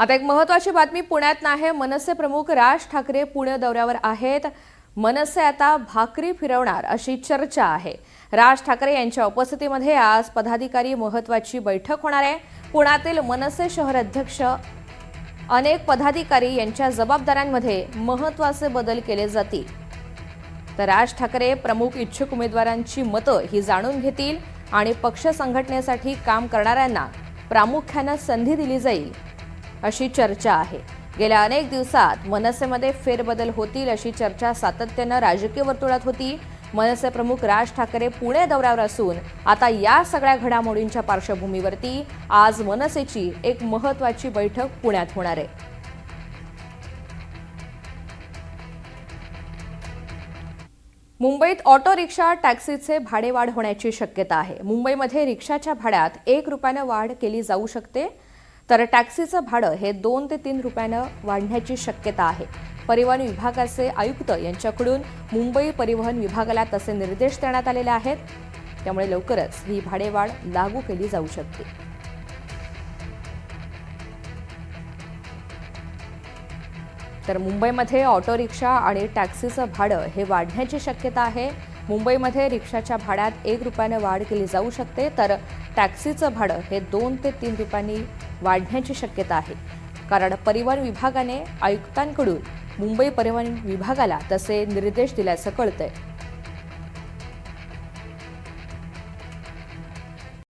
आता एक महत्त्वाची बातमी पुण्यात आहे। मनसे प्रमुख राज ठाकरे पुणे दौऱ्यावर आहेत। मनसे आता भाकरी फिरवणार अशी चर्चा आहे। राज ठाकरे यांच्या उपस्थितीमध्ये आज पदाधिकारी महत्त्वाची बैठक होणार आहे। पुण्यातील मनसे शहर अध्यक्ष अनेक पदाधिकारी यांच्या जबाबदाऱ्यांमध्ये महत्त्वाचे बदल केले जातील। तर राज ठाकरे प्रमुख इच्छुक उमेदवारांची मतं ही जाणून घेतील आणि पक्ष संघटनेसाठी काम करणाऱ्यांना प्रामुख्याने संधी दिली जाईल अशी चर्चा आहे। गेल्या अनेक दिवसात मनसेमध्ये फेरबदल होतील अशी चर्चा सातत्याने राजकीय वर्तुळात होती। मनसे प्रमुख राज ठाकरे पुणे दौऱ्यावर असून आता या सगळ्या घडामोडींच्या पार्श्वभूमीवरती आज मनसेची एक महत्त्वाची बैठक पुण्यात होणार आहे। मुंबईत ऑटो रिक्षा टॅक्सीचे भाडे वाढ होण्याची शक्यता आहे। मुंबईमध्ये रिक्षाच्या भाड्यात 1 रुपयाने वाढ केली जाऊ शकते, तर टॅक्सीचं भाडं हे 2 ते 3 रुपयाने वाढण्याची शक्यता आहे। परिवहन विभागाचे आयुक्त यांच्याकडून मुंबई परिवहन विभागाला तसे निर्देश देण्यात आलेले आहेत, त्यामुळे लवकरच ही भाडेवाढ लागू केली जाऊ शकते। तर मुंबईमध्ये ऑटो रिक्षा आणि टॅक्सीचं भाडं हे वाढण्याची शक्यता आहे। मुंबईमध्ये रिक्षाच्या भाड्यात 1 रुपयाने वाढ केली जाऊ शकते, तर टॅक्सीचं भाडं हे 2 ते 3 रुपयांनी वाढण्याची शक्यता आहे। कारण परिवहन विभागाने आयुक्तांकडून मुंबई परिवहन विभागाला तसे निर्देश दिल्याचं कळतंय।